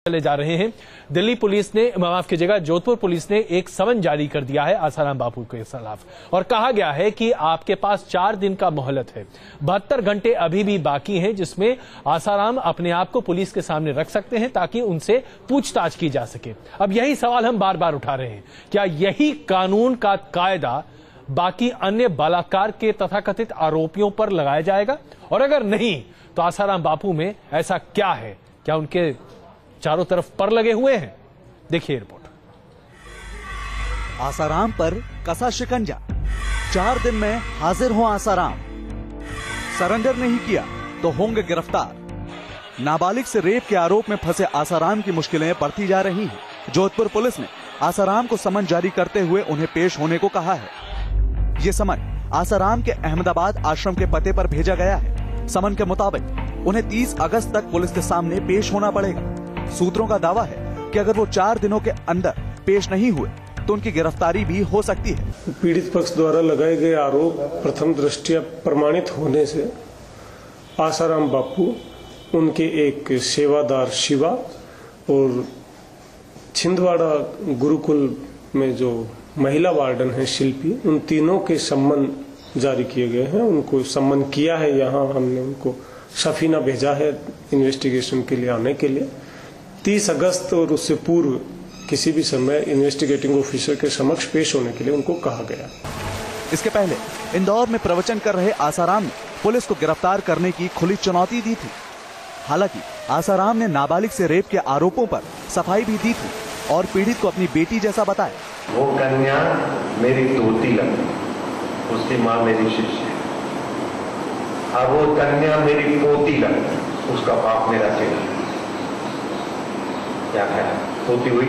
चले जा रहे हैं। दिल्ली पुलिस ने, माफ कीजिएगा, जोधपुर पुलिस ने एक समन जारी कर दिया है आसाराम बापू के खिलाफ और कहा गया है कि आपके पास 4 दिन का मोहलत है। 72 घंटे अभी भी बाकी हैं जिसमें आसाराम अपने आप को पुलिस के सामने रख सकते हैं ताकि उनसे पूछताछ की जा सके। अब यही सवाल हम बार बार उठा रहे हैं, क्या यही कानून का कायदा बाकी अन्य बलात्कार के तथाकथित आरोपियों पर लगाया जाएगा? और अगर नहीं तो आसाराम बापू में ऐसा क्या है? क्या उनके चारों तरफ पर लगे हुए हैं? देखिए रिपोर्ट। आसाराम पर कसा शिकंजा, 4 दिन में हाजिर हो आसाराम। सरेंडर नहीं किया तो होंगे गिरफ्तार। नाबालिग से रेप के आरोप में फंसे आसाराम की मुश्किलें बढ़ती जा रही हैं। जोधपुर पुलिस ने आसाराम को समन जारी करते हुए उन्हें पेश होने को कहा है। ये समन आसाराम के अहमदाबाद आश्रम के पते पर भेजा गया है। समन के मुताबिक उन्हें 30 अगस्त तक पुलिस के सामने पेश होना पड़ेगा। सूत्रों का दावा है कि अगर वो 4 दिनों के अंदर पेश नहीं हुए तो उनकी गिरफ्तारी भी हो सकती है। पीड़ित पक्ष द्वारा लगाए गए आरोप प्रथम दृष्टया प्रमाणित होने से आसाराम बापू, उनके एक सेवादार शिवा और छिंदवाड़ा गुरुकुल में जो महिला वार्डन है शिल्पी, उन तीनों के सम्मन जारी किए गए हैं। उनको सम्मन किया है, यहाँ हमने उनको सफीना भेजा है इन्वेस्टिगेशन के लिए आने के लिए। 30 अगस्त और उससे पूर्व किसी भी समय इन्वेस्टिगेटिंग ऑफिसर के समक्ष पेश होने के लिए उनको कहा गया। इसके पहले इंदौर में प्रवचन कर रहे आसाराम ने पुलिस को गिरफ्तार करने की खुली चुनौती दी थी। हालांकि आसाराम ने नाबालिग से रेप के आरोपों पर सफाई भी दी थी और पीड़ित को अपनी बेटी जैसा बताया। वो कन्या मेरी तोती लगी, उसकी माँ मेरी शिष्य। अब वो कन्या मेरी पोती लगी, उसका बाप मेरा चेला। क्या है, धोती हुई।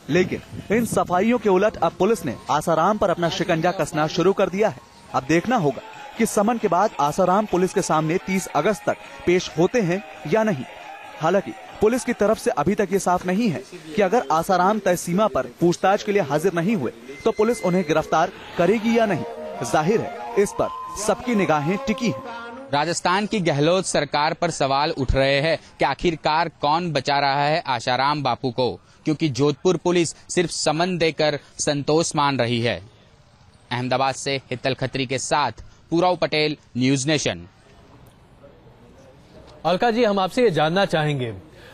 लेकिन इन सफाइयों के उलट अब पुलिस ने आसाराम पर अपना शिकंजा कसना शुरू कर दिया है। अब देखना होगा कि समन के बाद आसाराम पुलिस के सामने 30 अगस्त तक पेश होते हैं या नहीं। हालांकि पुलिस की तरफ से अभी तक ये साफ नहीं है कि अगर आसाराम तय सीमा पर पूछताछ के लिए हाजिर नहीं हुए तो पुलिस उन्हें गिरफ्तार करेगी या नहीं। जाहिर है इस पर सबकी निगाहें टिकी हैं। राजस्थान की गहलोत सरकार पर सवाल उठ रहे हैं कि आखिरकार कौन बचा रहा है आसाराम बापू को, क्योंकि जोधपुर पुलिस सिर्फ समन देकर संतोष मान रही है। अहमदाबाद से हितल खत्री के साथ पूराव पटेल, न्यूज नेशन। अलका जी, हम आपसे ये जानना चाहेंगे,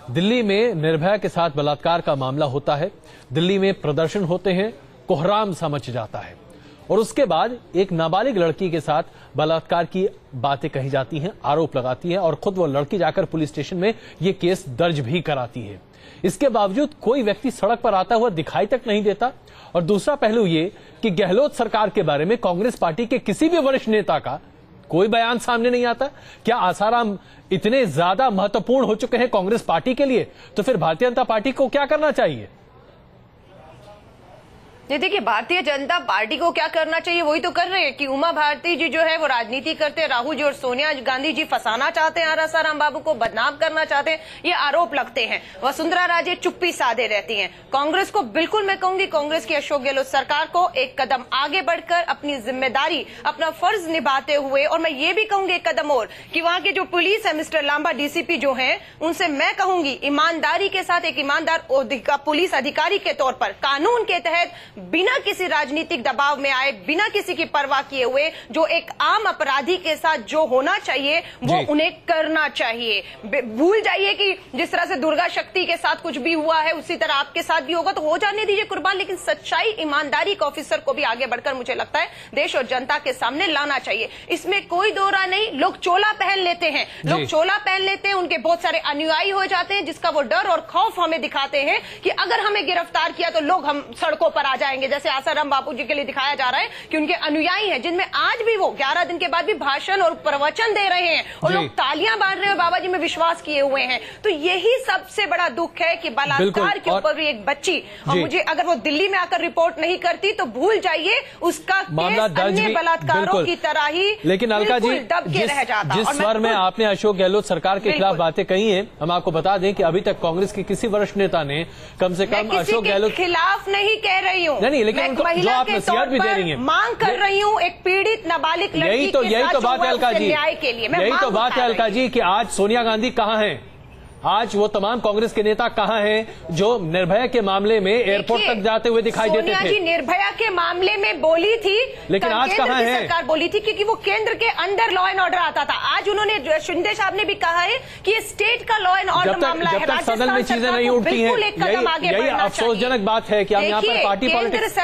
दिल्ली में निर्भया के साथ बलात्कार का मामला होता है, दिल्ली में प्रदर्शन होते हैं, कोहराम सा मच जाता है और उसके बाद एक नाबालिग लड़की के साथ बलात्कार की बातें कही जाती हैं, आरोप लगाती है और खुद वो लड़की जाकर पुलिस स्टेशन में ये केस दर्ज भी कराती है। इसके बावजूद कोई व्यक्ति सड़क पर आता हुआ दिखाई तक नहीं देता। और दूसरा पहलू ये कि गहलोत सरकार के बारे में कांग्रेस पार्टी के किसी भी वरिष्ठ नेता का कोई बयान सामने नहीं आता। क्या आसाराम इतने ज्यादा महत्वपूर्ण हो चुके हैं कांग्रेस पार्टी के लिए? तो फिर भारतीय जनता पार्टी को क्या करना चाहिए? ये देखिए, भारतीय जनता पार्टी को क्या करना चाहिए वही तो कर रहे हैं कि उमा भारती जी जो है वो राजनीति करते हैं, राहुल जी और सोनिया गांधी जी फंसाना चाहते हैं, आसाराम बापू को बदनाम करना चाहते हैं, ये आरोप लगते हैं। वसुंधरा राजे चुप्पी साधे रहती हैं। कांग्रेस को बिल्कुल, मैं कहूंगी कांग्रेस की अशोक गहलोत सरकार को एक कदम आगे बढ़कर अपनी जिम्मेदारी, अपना फर्ज निभाते हुए, और मैं ये भी कहूंगी एक कदम और कि वहां के जो पुलिस है, मिस्टर लांबा डीसीपी जो है, उनसे मैं कहूंगी ईमानदारी के साथ, एक ईमानदार पुलिस अधिकारी के तौर पर कानून के तहत बिना किसी राजनीतिक दबाव में आए, बिना किसी की परवाह किए हुए, जो एक आम अपराधी के साथ जो होना चाहिए वो उन्हें करना चाहिए। भूल जाइए कि जिस तरह से दुर्गा शक्ति के साथ कुछ भी हुआ है उसी तरह आपके साथ भी होगा, तो हो जाने दीजिए कुर्बान, लेकिन सच्चाई, ईमानदारी के ऑफिसर को भी आगे बढ़कर मुझे लगता है देश और जनता के सामने लाना चाहिए। इसमें कोई दो राय नहीं। लोग चोला पहन लेते हैं, लोग चोला पहन लेते हैं, उनके बहुत सारे अनुयायी हो जाते हैं जिसका वो डर और खौफ हमें दिखाते हैं कि अगर हमें गिरफ्तार किया तो लोग हम सड़कों पर आ जाएंगे। जैसे आसाराम बापू जी के लिए दिखाया जा रहा है कि उनके अनुयायी हैं जिनमें आज भी वो 11 दिन के बाद भी भाषण और प्रवचन दे रहे हैं और लोग तालियां बांध रहे हैं, बाबा जी में विश्वास किए हुए हैं। तो यही सबसे बड़ा दुख है कि बलात्कार के ऊपर भी एक बच्ची, और मुझे अगर वो दिल्ली में आकर रिपोर्ट नहीं करती तो भूल जाइए उसका केस अन्य बलात्कारों की तरह ही लेकिन अलका जी, दब के रह जाता। जिस स्वर में आपने अशोक गहलोत सरकार के खिलाफ बातें कही हैं, हम आपको बता दें कि अभी तक कांग्रेस के किसी वरिष्ठ नेता ने कम से कम अशोक गहलोत के खिलाफ नहीं कह रही हूँ, नहीं, लेकिन जो आप नसीहत भी दे रही हैं, मांग कर रही हूँ एक पीड़ित नाबालिग लड़की यही तो बात है अलका जी, न्याय के लिए यही तो बात है अलका जी कि आज सोनिया गांधी कहाँ हैं? आज वो तमाम कांग्रेस के नेता कहां हैं जो निर्भया के मामले में एयरपोर्ट तक जाते हुए दिखाई देते थे? सोनिया जी निर्भया के मामले में बोली थी, लेकिन आज कहां है? सरकार बोली थी क्योंकि वो केंद्र के अंडर लॉ एंड ऑर्डर आता था। आज उन्होंने, शिंदे साहब ने भी कहा है कि ये स्टेट का लॉ एंड ऑर्डर मामला है। जब तक सदन में चीजें नहीं उठती हैं, यही अफसोसजनक बात है कि हम यहाँ पर पार्टी पॉलिटिक्स।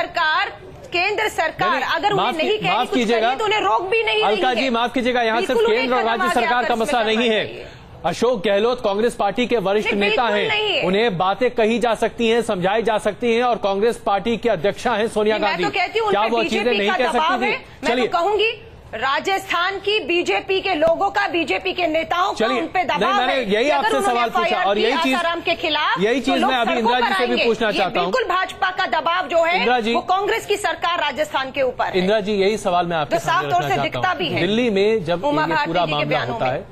केंद्र सरकार अगर उन्हें नहीं माफ कीजिएगा तो उन्हें रोक भी नहीं, अलका जी माफ कीजिएगा, यहाँ सिर्फ केंद्र और राज्य सरकार का मसला नहीं है। अशोक गहलोत कांग्रेस पार्टी के वरिष्ठ नेता हैं, उन्हें बातें कही जा सकती हैं, समझाई जा सकती हैं, और कांग्रेस पार्टी की अध्यक्षा हैं सोनिया गांधी। मैं तो कहती हूं क्या वो चीजें नहीं कह सकती थी? मैं तो कहूंगी राजस्थान की बीजेपी के लोगों का, बीजेपी के नेताओं का उन पे दबाव है। यही आपसे सवाल पूछा और यही चीज के खिलाफ, यही चीज मैं अभी इंदिरा जी से भी पूछना चाहता हूँ। बिल्कुल भाजपा का दबाव जो है वो कांग्रेस की सरकार राजस्थान के ऊपर है। इंदिरा जी यही सवाल मैं आपके साफ तौर से दिखता भी है। दिल्ली में जब ये पूरा मामला होता है,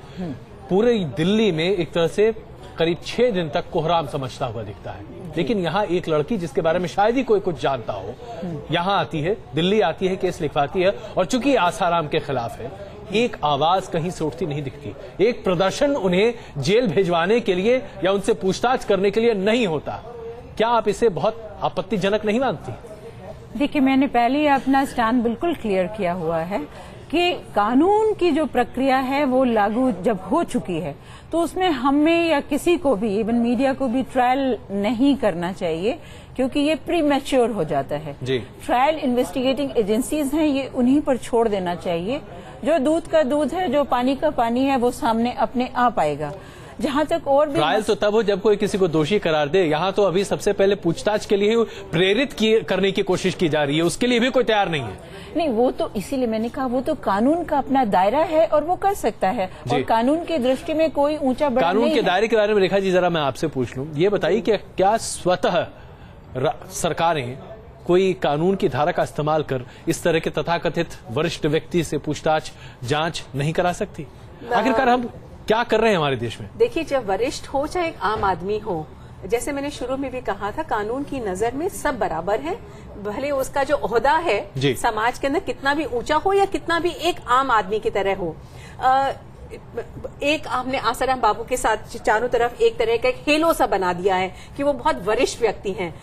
पूरे दिल्ली में एक तरह से करीब 6 दिन तक कोहराम समझता हुआ दिखता है, लेकिन यहाँ एक लड़की जिसके बारे में शायद ही कोई कुछ जानता हो, यहाँ आती है, दिल्ली आती है, केस लिखवाती है, और चूंकि आसाराम के खिलाफ है, एक आवाज कहीं से उठती नहीं दिखती, एक प्रदर्शन उन्हें जेल भेजवाने के लिए या उनसे पूछताछ करने के लिए नहीं होता। क्या आप इसे बहुत आपत्तिजनक नहीं मानती? देखिए, मैंने पहले ही अपना स्टैंड बिल्कुल क्लियर किया हुआ है कि कानून की जो प्रक्रिया है वो लागू जब हो चुकी है तो उसमें हमें या किसी को भी, इवन मीडिया को भी ट्रायल नहीं करना चाहिए, क्योंकि ये प्रीमैच्योर हो जाता है। ट्रायल इन्वेस्टिगेटिंग एजेंसीज हैं, ये उन्हीं पर छोड़ देना चाहिए। जो दूध का दूध है, जो पानी का पानी है, वो सामने अपने आप आएगा। जहां तक और भी ट्रायल तो तब हो जब कोई किसी को दोषी करार दे। यहाँ तो अभी सबसे पहले पूछताछ के लिए प्रेरित करने की कोशिश की जा रही है, उसके लिए भी कोई तैयार नहीं है। नहीं, वो तो इसीलिए मैंने कहा वो तो कानून का अपना दायरा है और वो कर सकता है, और कानून की दृष्टि में कोई ऊंचा बड़ा कानून नहीं के है। दायरे के बारे में रेखा जी जरा मैं आपसे पूछ लूं, ये बताइए कि क्या स्वतः सरकारें कोई कानून की धारा का इस्तेमाल कर इस तरह के तथाकथित वरिष्ठ व्यक्ति से पूछताछ जांच नहीं करा सकती? आखिरकार हम क्या कर रहे हैं हमारे देश में? देखिए, जब वरिष्ठ हो चाहे एक आम आदमी हो, जैसे मैंने शुरू में भी कहा था, कानून की नजर में सब बराबर है। भले उसका जो ओहदा है समाज के अंदर कितना भी ऊंचा हो या कितना भी एक आम आदमी की तरह हो। एक आपने आसाराम बापू के साथ चारों तरफ एक तरह का एक हेलो सा बना दिया है कि वो बहुत वरिष्ठ व्यक्ति हैं।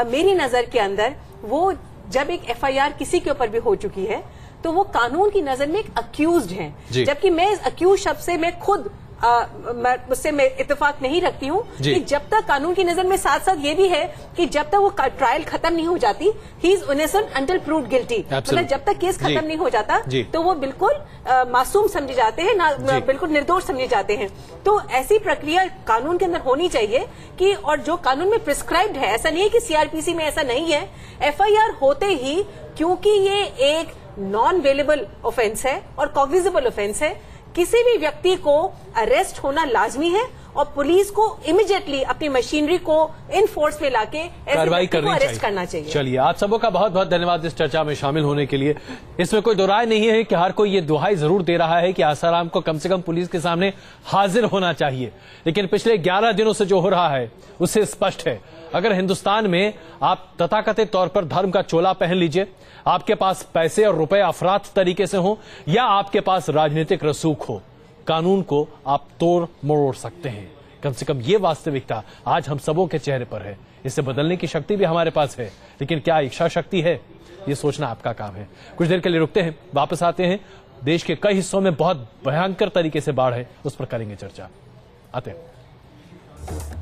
मेरी नजर के अंदर वो जब एक एफआईआर किसी के ऊपर भी हो चुकी है तो वो कानून की नजर में एक अक्यूज्ड हैं, जबकि मैं इस अक्यूज शब्द से मैं खुद उससे मैं इत्तेफाक नहीं रखती हूँ कि जब तक कानून की नजर में साथ साथ ये भी है कि जब तक वो ट्रायल खत्म नहीं हो जाती, he is innocent until proved guilty. मतलब जब तक केस खत्म नहीं हो जाता तो वो बिल्कुल मासूम समझे जाते हैं, ना बिल्कुल निर्दोष समझे जाते हैं। तो ऐसी प्रक्रिया कानून के अंदर होनी चाहिए कि, और जो कानून में प्रिस्क्राइब्ड है, ऐसा नहीं है कि सीआरपीसी में ऐसा नहीं है। एफआईआर होते ही, क्योंकि ये एक नॉन वेलेबल ऑफेंस है और कॉग्निजेबल ऑफेंस है, किसी भी व्यक्ति को अरेस्ट होना लाजमी है और पुलिस को इमीडिएटली अपनी मशीनरी को इन फोर्स में लाके कार्रवाई अरेस्ट करना चाहिए। चलिए, आप सबों का बहुत बहुत धन्यवाद इस चर्चा में शामिल होने के लिए। इसमें कोई दो राय नहीं है कि हर कोई ये दुहाई जरूर दे रहा है कि आसाराम को कम से कम पुलिस के सामने हाजिर होना चाहिए, लेकिन पिछले 11 दिनों से जो हो रहा है उससे स्पष्ट है, अगर हिंदुस्तान में आप तथाकथित तौर पर धर्म का चोला पहन लीजिए, आपके पास पैसे और रुपए अफरात तरीके से हो, या आपके पास राजनीतिक रसूख हो, कानून को आप तोड़ मरोड़ सकते हैं। कम से कम ये वास्तविकता आज हम सबों के चेहरे पर है। इसे बदलने की शक्ति भी हमारे पास है, लेकिन क्या इच्छा शक्ति है, ये सोचना आपका काम है। कुछ देर के लिए रुकते हैं, वापस आते हैं। देश के कई हिस्सों में बहुत भयंकर तरीके से बाढ़ है, उस पर करेंगे चर्चा। आते हैं।